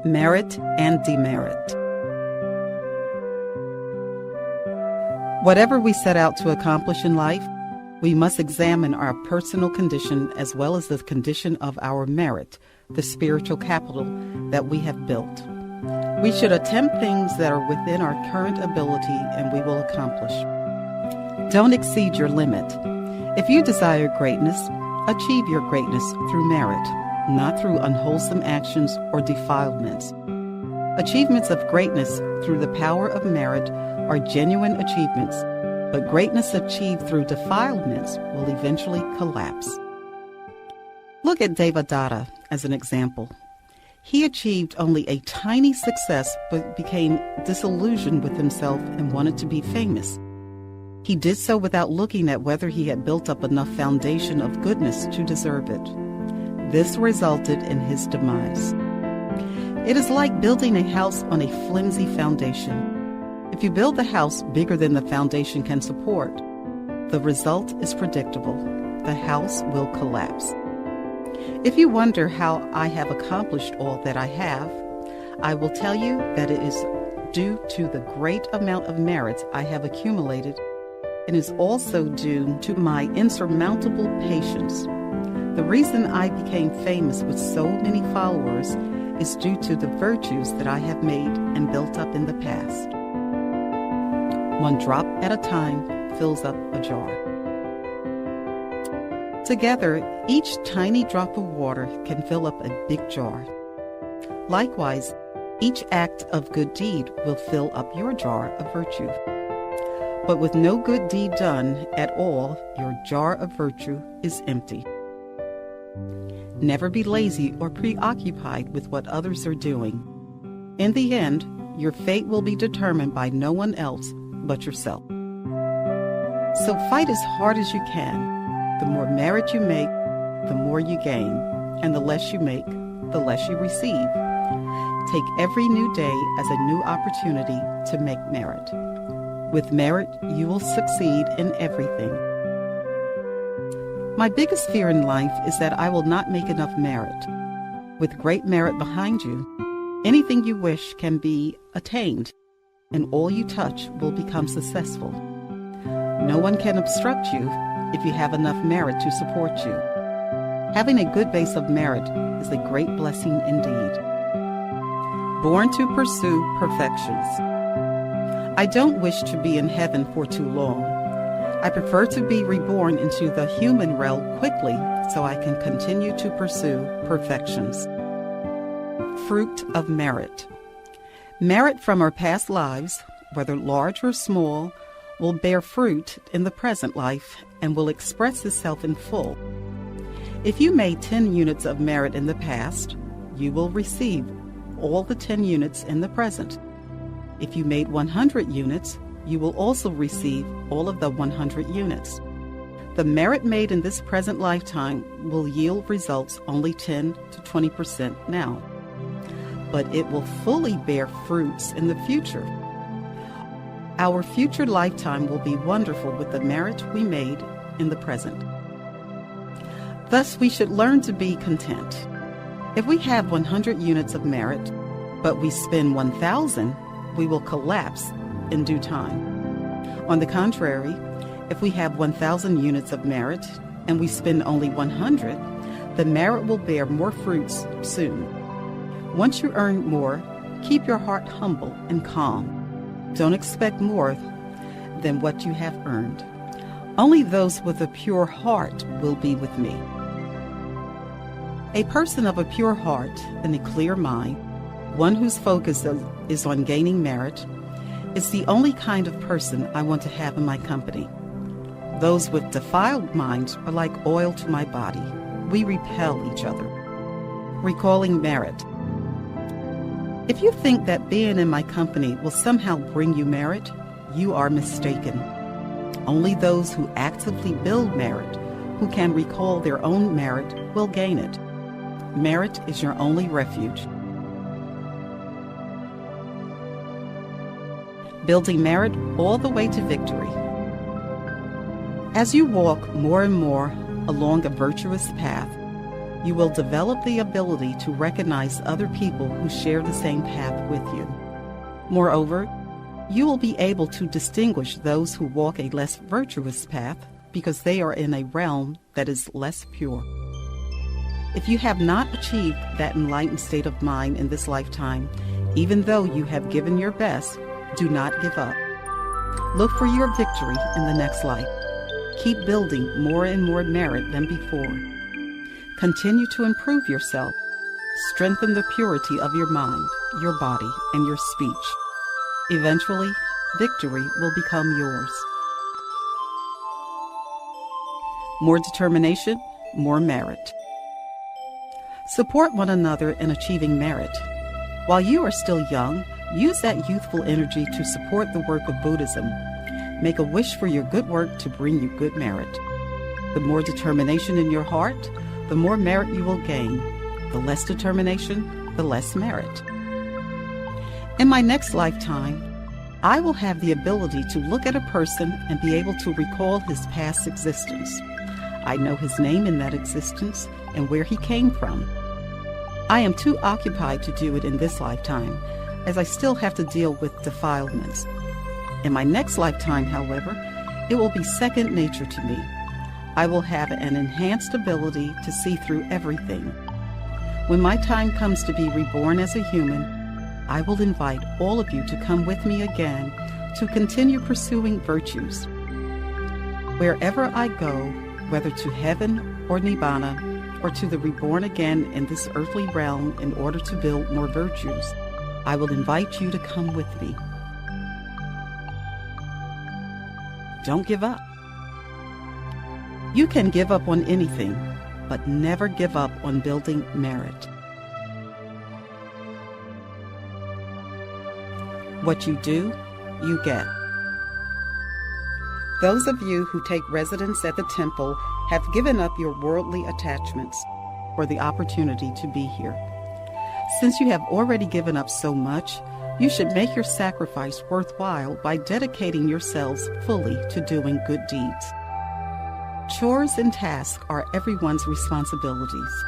Merit and demerit. Whatever we set out to accomplish in life, we must examine our personal condition as well as the condition of our merit, the spiritual capital that we have built. We should attempt things that are within our current ability and we will accomplish. Don't exceed your limit. If you desire greatness, achieve your greatness through merit, not through unwholesome actions or defilements. Achievements of greatness through the power of merit are genuine achievements, but greatness achieved through defilements will eventually collapse. Look at Devadatta as an example. He achieved only a tiny success but became disillusioned with himself and wanted to be famous. He did so without looking at whether he had built up enough foundation of goodness to deserve it. This resulted in his demise. It is like building a house on a flimsy foundation. If you build the house bigger than the foundation can support, the result is predictable. The house will collapse. If you wonder how I have accomplished all that I have, I will tell you that it is due to the great amount of merit I have accumulated and is also due to my insurmountable patience. The reason I became famous with so many followers is due to the virtues that I have made and built up in the past. One drop at a time fills up a jar. Together, each tiny drop of water can fill up a big jar. Likewise, each act of good deed will fill up your jar of virtue. But with no good deed done at all, your jar of virtue is empty. Never be lazy or preoccupied with what others are doing. In the end, your fate will be determined by no one else but yourself. So fight as hard as you can. The more merit you make, the more you gain, and the less you make, the less you receive. Take every new day as a new opportunity to make merit. With merit, you will succeed in everything. My biggest fear in life is that I will not make enough merit. With great merit behind you, anything you wish can be attained, and all you touch will become successful. No one can obstruct you if you have enough merit to support you. Having a good base of merit is a great blessing indeed. Born to pursue perfections. I don't wish to be in heaven for too long. I prefer to be reborn into the human realm quickly so I can continue to pursue perfections. Fruit of merit. Merit from our past lives, whether large or small, will bear fruit in the present life and will express itself in full. If you made 10 units of merit in the past, you will receive all the 10 units in the present. If you made 100 units, you will also receive all of the 100 units. The merit made in this present lifetime will yield results only 10 to 20% now, but it will fully bear fruits in the future. Our future lifetime will be wonderful with the merit we made in the present. Thus, we should learn to be content. If we have 100 units of merit, but we spend 1,000, we will collapse in due time. On the contrary, if we have 1,000 units of merit and we spend only 100, the merit will bear more fruits soon. Once you earn more, keep your heart humble and calm. Don't expect more than what you have earned. Only those with a pure heart will be with me. A person of a pure heart and a clear mind, one whose focus is on gaining merit, is the only kind of person I want to have in my company. Those with defiled minds are like oil to my body. We repel each other. Recalling merit. If you think that being in my company will somehow bring you merit, you are mistaken. Only those who actively build merit, who can recall their own merit, will gain it. Merit is your only refuge. Building merit all the way to victory. As you walk more and more along a virtuous path, You will develop the ability to recognize other people who share the same path with you. Moreover, you will be able to distinguish those who walk a less virtuous path because they are in a realm that is less pure. If you have not achieved that enlightened state of mind in this lifetime, even though you have given your best, do not give up. Look for your victory in the next life. Keep building more and more merit than before. Continue to improve yourself. Strengthen the purity of your mind, your body, and your speech. Eventually, victory will become yours. More determination, more merit. Support one another in achieving merit. While you are still young, use that youthful energy to support the work of Buddhism. Make a wish for your good work to bring you good merit. The more determination in your heart, the more merit you will gain. The less determination, the less merit. In my next lifetime, I will have the ability to look at a person and be able to recall his past existence. I know his name in that existence and where he came from. I am too occupied to do it in this lifetime, as I still have to deal with defilements. In my next lifetime, however, it will be second nature to me. I will have an enhanced ability to see through everything. When my time comes to be reborn as a human, I will invite all of you to come with me again to continue pursuing virtues. Wherever I go, whether to heaven or Nibbana, or to the reborn again in this earthly realm in order to build more virtues, I will invite you to come with me. Don't give up. You can give up on anything, but never give up on building merit. What you do, you get. Those of you who take residence at the temple have given up your worldly attachments for the opportunity to be here. Since you have already given up so much, you should make your sacrifice worthwhile by dedicating yourselves fully to doing good deeds. Chores and tasks are everyone's responsibilities.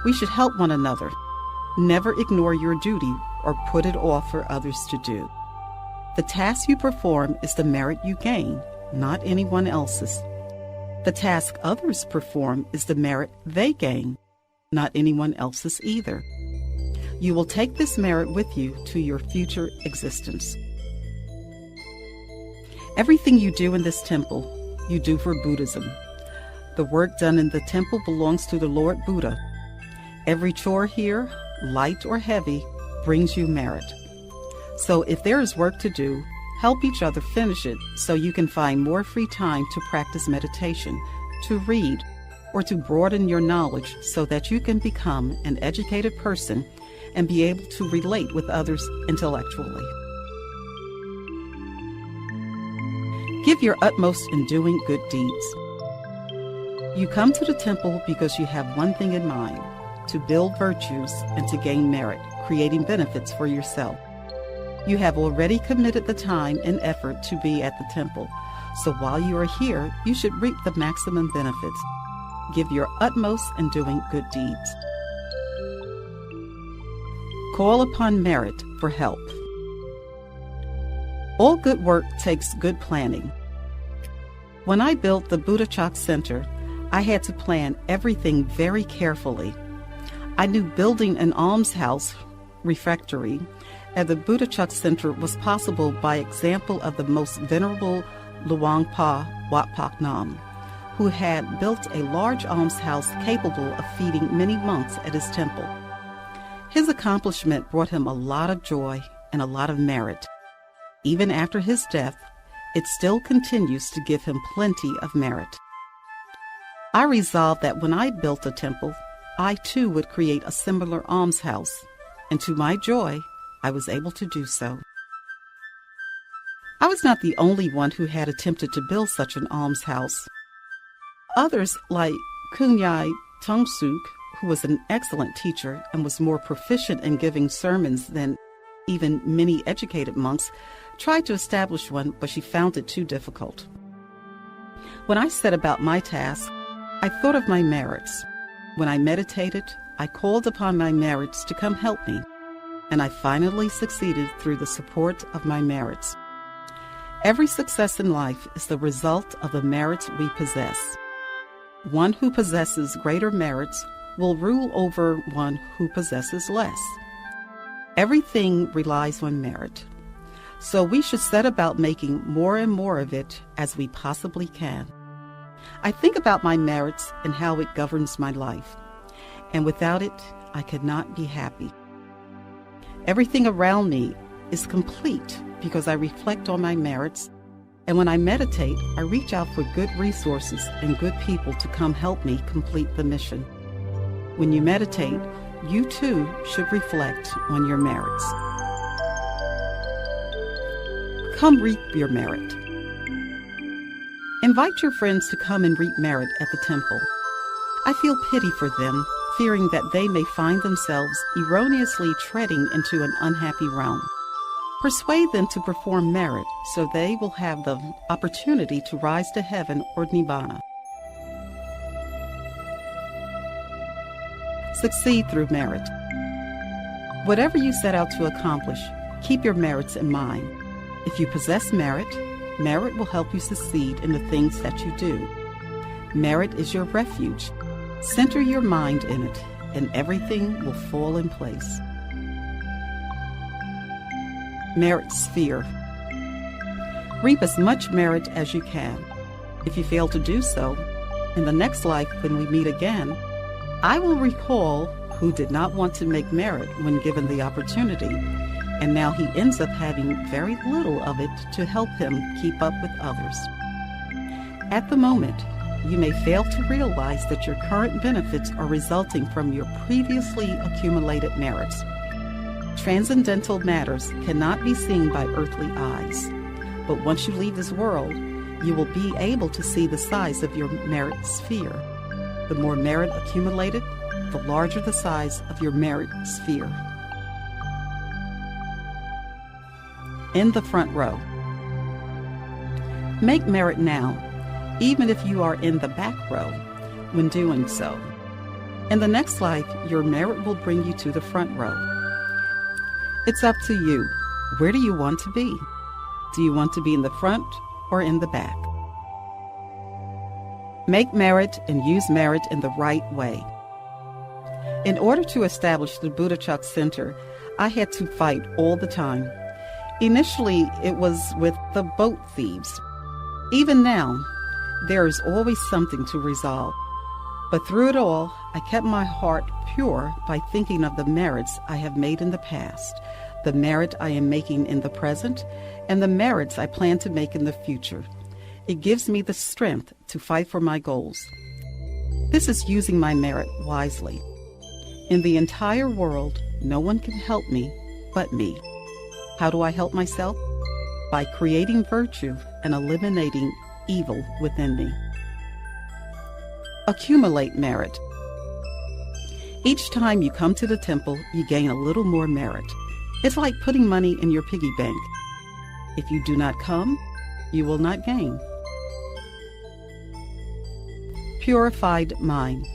We should help one another. Never ignore your duty or put it off for others to do. The task you perform is the merit you gain, not anyone else's. The task others perform is the merit they gain, not anyone else's either. You will take this merit with you to your future existence. Everything you do in this temple, you do for Buddhism. The work done in the temple belongs to the Lord Buddha. Every chore here, light or heavy, brings you merit. So if there is work to do, help each other finish it so you can find more free time to practice meditation, to read, or to broaden your knowledge so that you can become an educated person and be able to relate with others intellectually. Give your utmost in doing good deeds. You come to the temple because you have one thing in mind, to build virtues and to gain merit, creating benefits for yourself. You have already committed the time and effort to be at the temple, so while you are here, you should reap the maximum benefits. Give your utmost in doing good deeds. Call upon merit for help. All good work takes good planning. When I built the Buddha-Chak Center, I had to plan everything very carefully. I knew building an almshouse, refectory, at the Buddha-Chak Center was possible by example of the most venerable Luang Pa Wat Pak Nam, who had built a large almshouse capable of feeding many monks at his temple. His accomplishment brought him a lot of joy and a lot of merit. Even after his death, it still continues to give him plenty of merit. I resolved that when I built a temple, I too would create a similar almshouse, and to my joy, I was able to do so. I was not the only one who had attempted to build such an almshouse. Others, like Khun Tongsuk, who was an excellent teacher and was more proficient in giving sermons than even many educated monks, tried to establish one, but she found it too difficult. When I set about my task, I thought of my merits. When I meditated, I called upon my merits to come help me, and I finally succeeded through the support of my merits. Every success in life is the result of the merits we possess. One who possesses greater merits will rule over one who possesses less. Everything relies on merit, so we should set about making more and more of it as we possibly can. I think about my merits and how it governs my life, and without it, I could not be happy. Everything around me is complete because I reflect on my merits, and when I meditate, I reach out for good resources and good people to come help me complete the mission. When you meditate, you too should reflect on your merits. Come reap your merit. Invite your friends to come and reap merit at the temple. I feel pity for them, fearing that they may find themselves erroneously treading into an unhappy realm. Persuade them to perform merit so they will have the opportunity to rise to heaven or nibbana. Succeed through merit. Whatever you set out to accomplish, keep your merits in mind. If you possess merit, merit will help you succeed in the things that you do. Merit is your refuge. Center your mind in it, and everything will fall in place. Merit sphere. Reap as much merit as you can. If you fail to do so, in the next life when we meet again, I will recall who did not want to make merit when given the opportunity, and now he ends up having very little of it to help him keep up with others. At the moment, you may fail to realize that your current benefits are resulting from your previously accumulated merits. Transcendental matters cannot be seen by earthly eyes, but once you leave this world, you will be able to see the size of your merit sphere. The more merit accumulated, the larger the size of your merit sphere. In the front row. Make merit now, even if you are in the back row, when doing so. In the next life, your merit will bring you to the front row. It's up to you. Where do you want to be? Do you want to be in the front or in the back? Make merit and use merit in the right way. In order to establish the Buddhachak Center, I had to fight all the time. Initially, it was with the boat thieves. Even now, there is always something to resolve. But through it all, I kept my heart pure by thinking of the merits I have made in the past, the merit I am making in the present, and the merits I plan to make in the future. It gives me the strength to fight for my goals. This is using my merit wisely. In the entire world, no one can help me but me. How do I help myself? By creating virtue and eliminating evil within me. Accumulate merit. Each time you come to the temple, you gain a little more merit. It's like putting money in your piggy bank. If you do not come, you will not gain. Purified mind.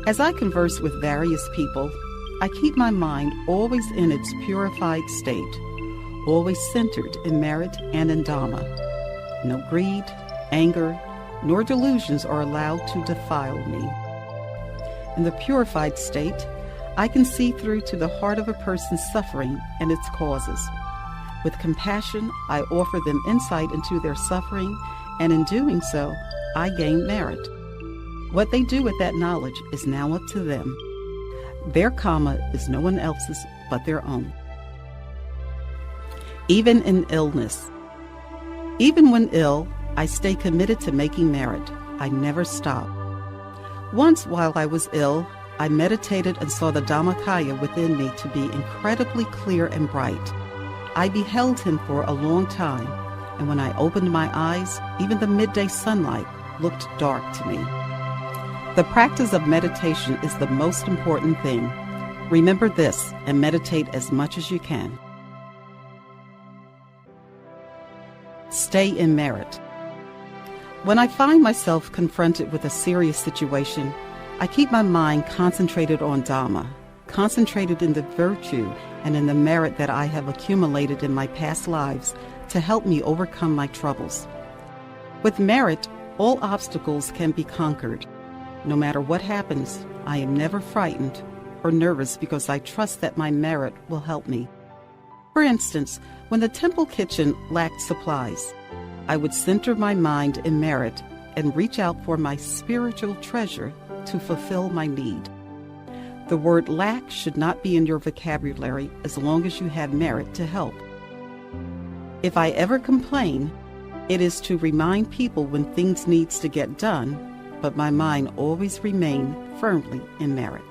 As I converse with various people, I keep my mind always in its purified state, always centered in merit and in Dhamma. No greed, anger, nor delusions are allowed to defile me. In the purified state, I can see through to the heart of a person's suffering and its causes. With compassion, I offer them insight into their suffering, and in doing so, I gain merit. What they do with that knowledge is now up to them. Their karma is no one else's but their own. Even in illness. Even when ill, I stay committed to making merit. I never stop. Once while I was ill, I meditated and saw the Dhammakaya within me to be incredibly clear and bright. I beheld him for a long time, and when I opened my eyes, even the midday sunlight looked dark to me. The practice of meditation is the most important thing. Remember this and meditate as much as you can. Stay in merit. When I find myself confronted with a serious situation, I keep my mind concentrated on Dhamma, concentrated in the virtue and in the merit that I have accumulated in my past lives to help me overcome my troubles. With merit, all obstacles can be conquered. No matter what happens, I am never frightened or nervous because I trust that my merit will help me. For instance, when the temple kitchen lacked supplies, I would center my mind in merit and reach out for my spiritual treasure to fulfill my need. The word lack should not be in your vocabulary as long as you have merit to help. If I ever complain, it is to remind people when things needs to get done, but my mind always remain firmly in merit.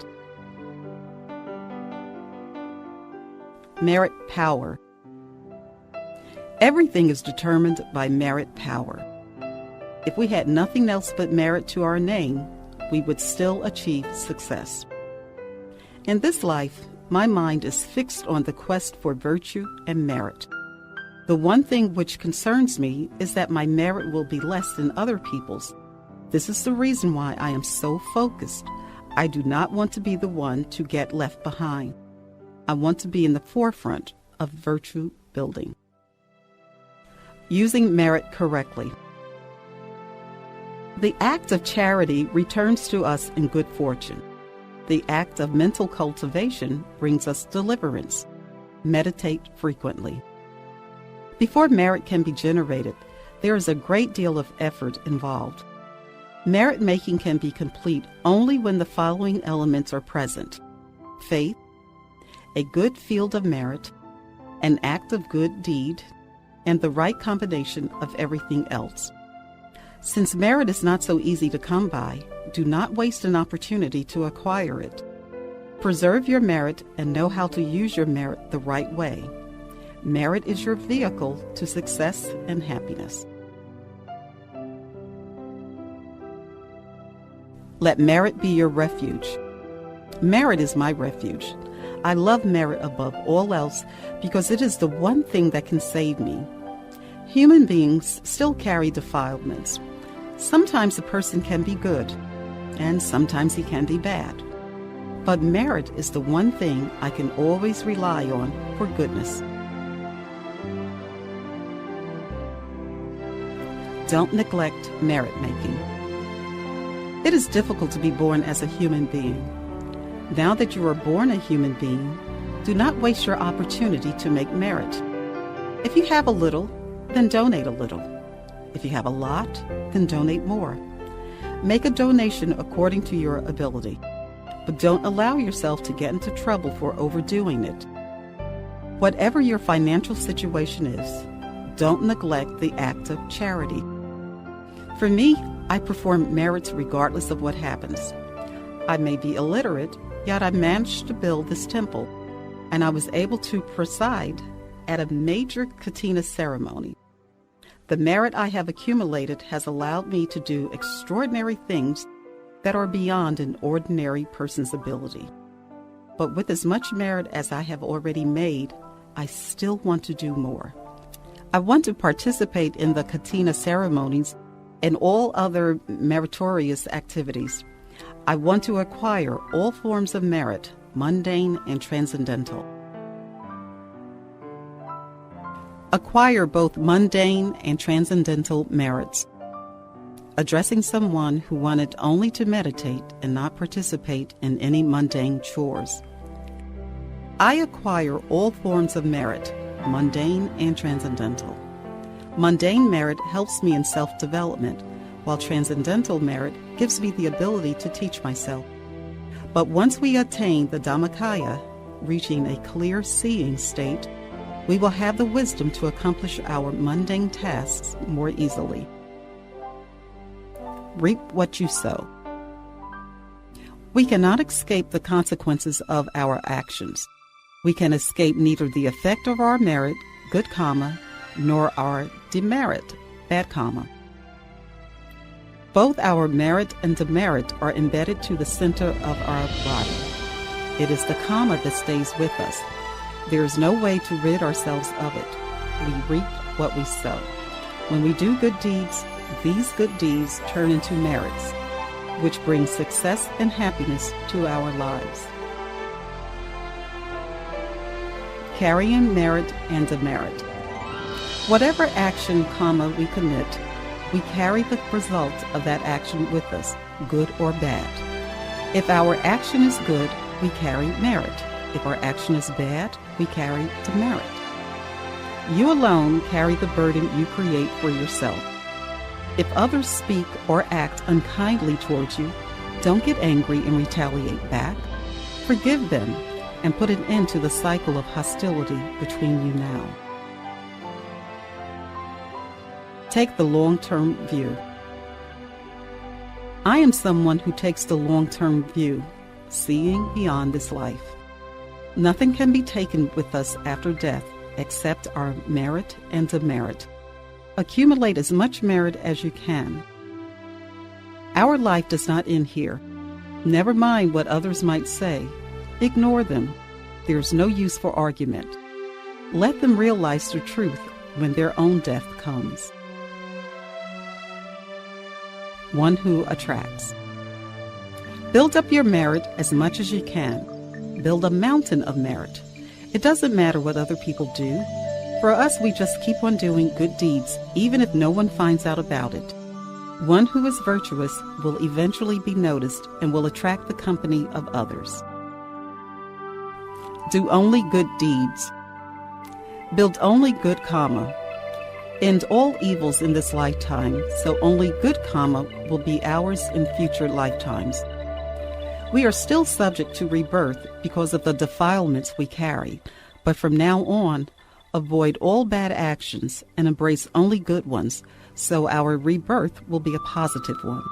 Merit power. Everything is determined by merit power. If we had nothing else but merit to our name, we would still achieve success. In this life, my mind is fixed on the quest for virtue and merit. The one thing which concerns me is that my merit will be less than other people's. This is the reason why I am so focused. I do not want to be the one to get left behind. I want to be in the forefront of virtue building. Using merit correctly. The act of charity returns to us in good fortune. The act of mental cultivation brings us deliverance. Meditate frequently. Before merit can be generated, there is a great deal of effort involved. Merit making can be complete only when the following elements are present: faith, a good field of merit, an act of good deed, and the right combination of everything else. Since merit is not so easy to come by, do not waste an opportunity to acquire it. Preserve your merit and know how to use your merit the right way. Merit is your vehicle to success and happiness. Let merit be your refuge. Merit is my refuge. I love merit above all else because it is the one thing that can save me. Human beings still carry defilements. Sometimes a person can be good, and sometimes he can be bad. But merit is the one thing I can always rely on for goodness. Don't neglect merit making. It is difficult to be born as a human being. Now that you are born a human being, do not waste your opportunity to make merit. If you have a little, then donate a little. If you have a lot, then donate more. Make a donation according to your ability, but don't allow yourself to get into trouble for overdoing it. Whatever your financial situation is, don't neglect the act of charity. For me, I perform merits regardless of what happens. I may be illiterate, yet I managed to build this temple, and I was able to preside at a major Katina ceremony. The merit I have accumulated has allowed me to do extraordinary things that are beyond an ordinary person's ability. But with as much merit as I have already made, I still want to do more. I want to participate in the Katina ceremonies and all other meritorious activities. I want to acquire all forms of merit, mundane and transcendental. Acquire both mundane and transcendental merits. Addressing someone who wanted only to meditate and not participate in any mundane chores. I acquire all forms of merit, mundane and transcendental. Mundane merit helps me in self-development, while transcendental merit gives me the ability to teach myself. But once we attain the Dhammakaya, reaching a clear seeing state, we will have the wisdom to accomplish our mundane tasks more easily. Reap what you sow. We cannot escape the consequences of our actions. We can escape neither the effect of our merit, good karma, nor our demerit, bad karma. Both our merit and demerit are embedded to the center of our body. It is the karma that stays with us. There is no way to rid ourselves of it. We reap what we sow. When we do good deeds, these good deeds turn into merits. which brings success and happiness to our lives. Carrying merit and demerit. Whatever action, we commit, we carry the result of that action with us, good or bad. If our action is good, we carry merit. If our action is bad, we carry demerit. You alone carry the burden you create for yourself. If others speak or act unkindly towards you, don't get angry and retaliate back. Forgive them and put an end to the cycle of hostility between you now. Take the long-term view. I am someone who takes the long-term view, seeing beyond this life. Nothing can be taken with us after death except our merit and demerit. Accumulate as much merit as you can. Our life does not end here. Never mind what others might say. Ignore them. There's no use for argument. Let them realize the truth when their own death comes. One who attracts. Build up your merit as much as you can. Build a mountain of merit. It doesn't matter what other people do. For us, we just keep on doing good deeds, even if no one finds out about it. One who is virtuous will eventually be noticed and will attract the company of others. Do only good deeds. Build only good karma. End all evils in this lifetime, so only good karma will be ours in future lifetimes. We are still subject to rebirth because of the defilements we carry, but from now on, avoid all bad actions and embrace only good ones, so our rebirth will be a positive one.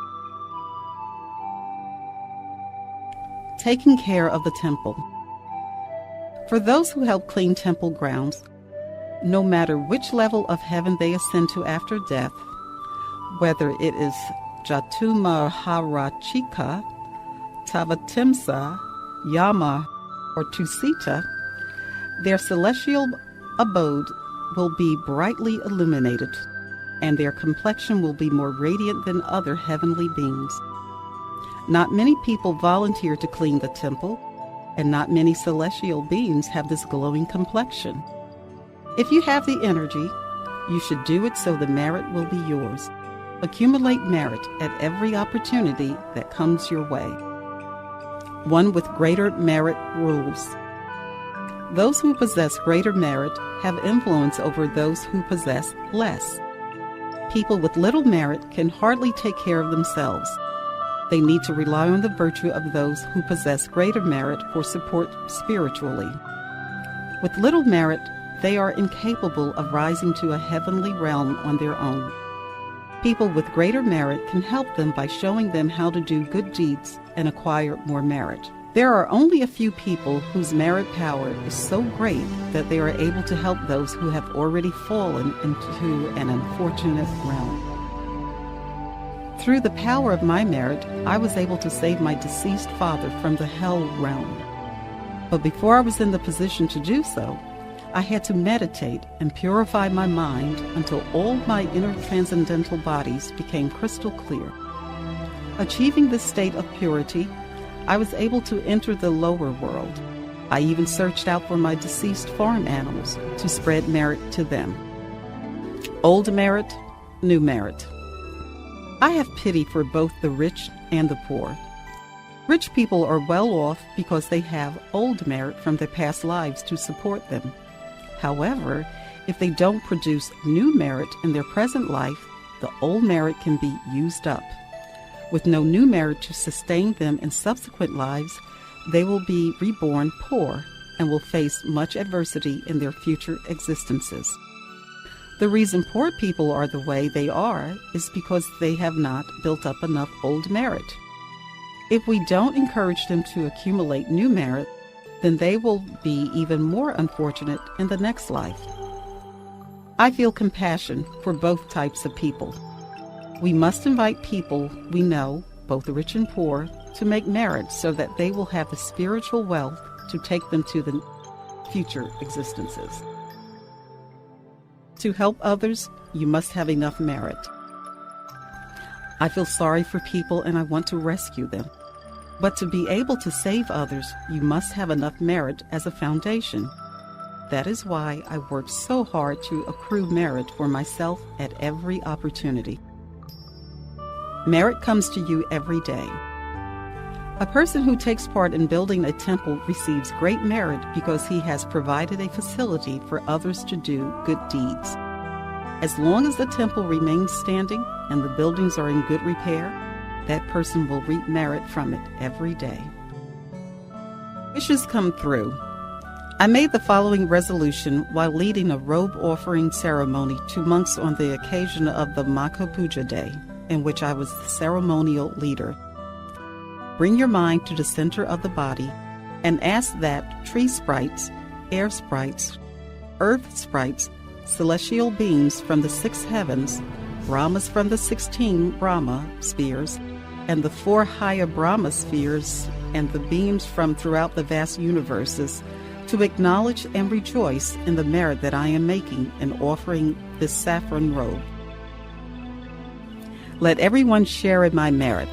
Taking care of the temple. For those who help clean temple grounds, no matter which level of heaven they ascend to after death, whether it is Jatumaharachika, Tavatimsa, Yama, or Tusita, their celestial abode will be brightly illuminated, and their complexion will be more radiant than other heavenly beings. Not many people volunteer to clean the temple, and not many celestial beings have this glowing complexion. If you have the energy, you should do it so the merit will be yours. Accumulate merit at every opportunity that comes your way. One with greater merit rules. Those who possess greater merit have influence over those who possess less. People with little merit can hardly take care of themselves. They need to rely on the virtue of those who possess greater merit for support spiritually. With little merit, they are incapable of rising to a heavenly realm on their own. People with greater merit can help them by showing them how to do good deeds and acquire more merit. There are only a few people whose merit power is so great that they are able to help those who have already fallen into an unfortunate realm. Through the power of my merit, I was able to save my deceased father from the hell realm. But before I was in the position to do so, I had to meditate and purify my mind until all my inner transcendental bodies became crystal clear. Achieving this state of purity, I was able to enter the lower world. I even searched out for my deceased farm animals to spread merit to them. Old merit, new merit. I have pity for both the rich and the poor. Rich people are well off because they have old merit from their past lives to support them. However, if they don't produce new merit in their present life, the old merit can be used up. With no new merit to sustain them in subsequent lives, they will be reborn poor and will face much adversity in their future existences. The reason poor people are the way they are is because they have not built up enough old merit. If we don't encourage them to accumulate new merit, then they will be even more unfortunate in the next life. I feel compassion for both types of people. We must invite people we know, both rich and poor, to make merit so that they will have the spiritual wealth to take them to the future existences. To help others, you must have enough merit. I feel sorry for people and I want to rescue them. But to be able to save others, you must have enough merit as a foundation. That is why I work so hard to accrue merit for myself at every opportunity. Merit comes to you every day. A person who takes part in building a temple receives great merit because he has provided a facility for others to do good deeds. As long as the temple remains standing and the buildings are in good repair, that person will reap merit from it every day. Wishes come through. I made the following resolution while leading a robe offering ceremony to monks on the occasion of the Mako Puja Day, in which I was the ceremonial leader. Bring your mind to the center of the body and ask that tree sprites, air sprites, earth sprites, celestial beings from the 6 heavens, Brahmas from the 16 Brahma spheres, and the 4 higher Brahma spheres, and the beings from throughout the vast universes, to acknowledge and rejoice in the merit that I am making in offering this saffron robe. Let everyone share in my merit.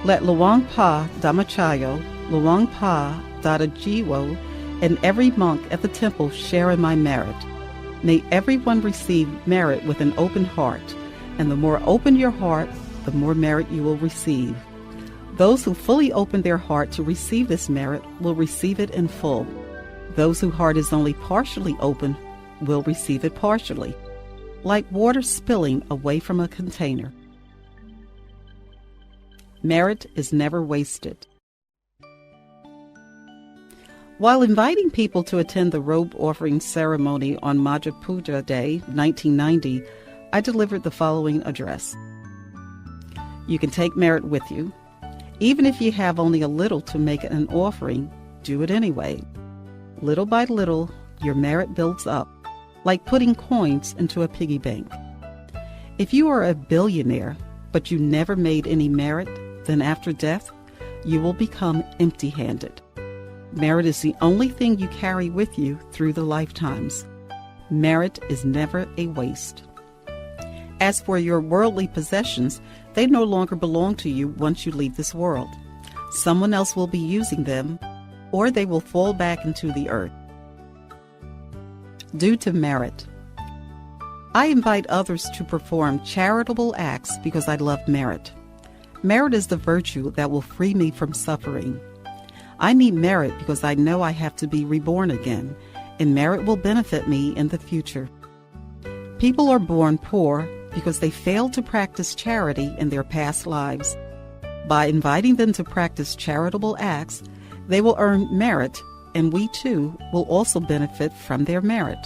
Let Luang Pa Damachayo, Luang Pa Dadajiwo, and every monk at the temple share in my merit. May everyone receive merit with an open heart, and the more open your heart, the more merit you will receive. Those who fully open their heart to receive this merit will receive it in full. Those whose heart is only partially open will receive it partially, like water spilling away from a container. Merit is never wasted. While inviting people to attend the robe offering ceremony on Maja Puja Day, 1990, I delivered the following address. You can take merit with you. Even if you have only a little to make an offering, do it anyway. Little by little, your merit builds up, like putting coins into a piggy bank. If you are a billionaire, but you never made any merit, then after death, you will become empty-handed. Merit is the only thing you carry with you through the lifetimes. Merit is never a waste. As for your worldly possessions, they no longer belong to you once you leave this world. Someone else will be using them, or they will fall back into the earth. Due to merit. I invite others to perform charitable acts because I love merit. Merit is the virtue that will free me from suffering. I need merit because I know I have to be reborn again, and merit will benefit me in the future. People are born poor because they failed to practice charity in their past lives. By inviting them to practice charitable acts, they will earn merit, and we too will also benefit from their merit.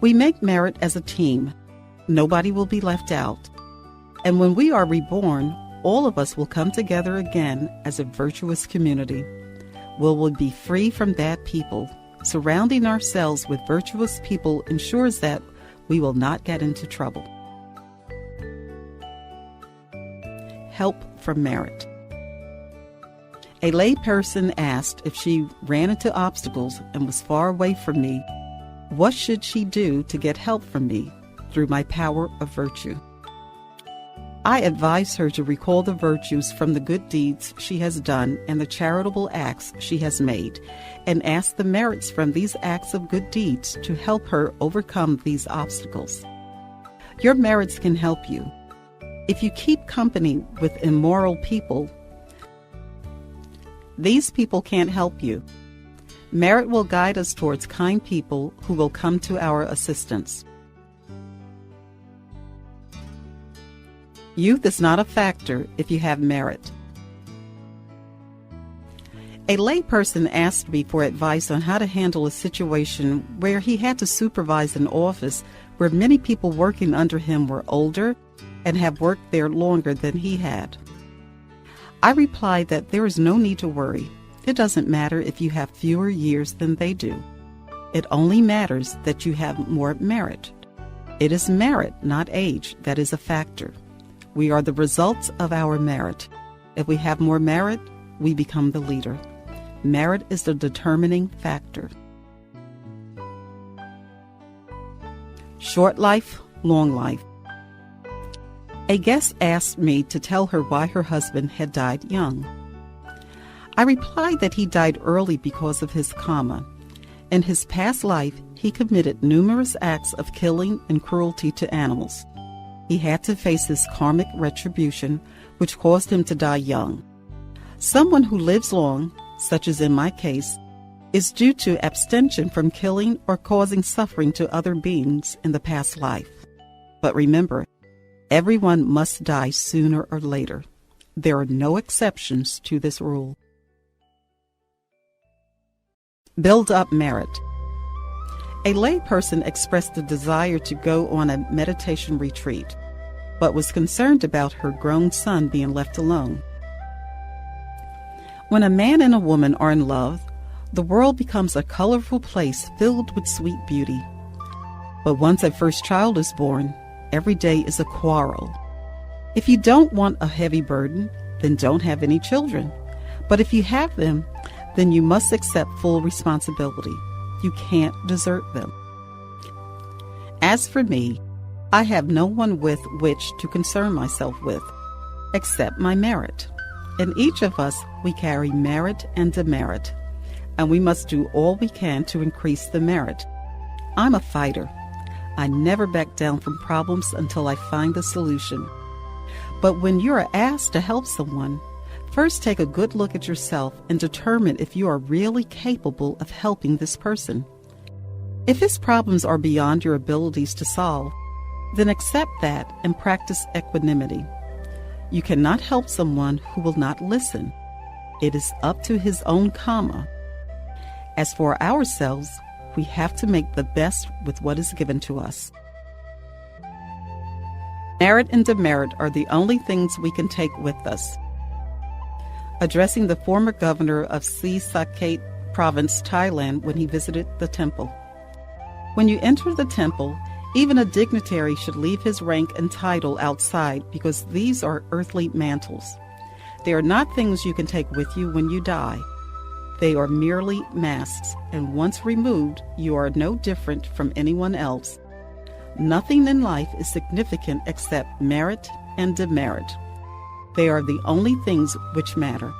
We make merit as a team. Nobody will be left out. And when we are reborn, all of us will come together again as a virtuous community. We will be free from bad people. Surrounding ourselves with virtuous people ensures that we will not get into trouble. Help from merit. A lay person asked if she ran into obstacles and was far away from me, what should she do to get help from me through my power of virtue? I advise her to recall the virtues from the good deeds she has done and the charitable acts she has made, and ask the merits from these acts of good deeds to help her overcome these obstacles. Your merits can help you. If you keep company with immoral people, these people can't help you. Merit will guide us towards kind people who will come to our assistance. Youth is not a factor if you have merit. A layperson asked me for advice on how to handle a situation where he had to supervise an office where many people working under him were older and have worked there longer than he had. I replied that there is no need to worry. It doesn't matter if you have fewer years than they do. It only matters that you have more merit. It is merit, not age, that is a factor. We are the results of our merit. If we have more merit, we become the leader. Merit is the determining factor. Short life, long life. A guest asked me to tell her why her husband had died young. I replied that he died early because of his karma. In his past life, he committed numerous acts of killing and cruelty to animals. He had to face his karmic retribution, which caused him to die young. Someone who lives long, such as in my case, is due to abstention from killing or causing suffering to other beings in the past life. But remember, everyone must die sooner or later. There are no exceptions to this rule. Build up merit. A layperson expressed a desire to go on a meditation retreat, but was concerned about her grown son being left alone. When a man and a woman are in love, the world becomes a colorful place filled with sweet beauty. But once a first child is born, every day is a quarrel. If you don't want a heavy burden, then don't have any children. But if you have them, then you must accept full responsibility. You can't desert them. As for me, I have no one with which to concern myself with, except my merit. In each of us, we carry merit and demerit, and we must do all we can to increase the merit. I'm a fighter. I never back down from problems until I find a solution. But when you are asked to help someone, first take a good look at yourself and determine if you are really capable of helping this person. If his problems are beyond your abilities to solve, then accept that and practice equanimity. You cannot help someone who will not listen. It is up to his own karma. As for ourselves, we have to make the best with what is given to us. Merit and demerit are the only things we can take with us. Addressing the former governor of Si Saket province, Thailand, when he visited the temple. When you enter the temple, even a dignitary should leave his rank and title outside because these are earthly mantles. They are not things you can take with you when you die. They are merely masks, and once removed, you are no different from anyone else. Nothing in life is significant except merit and demerit. They are the only things which matter.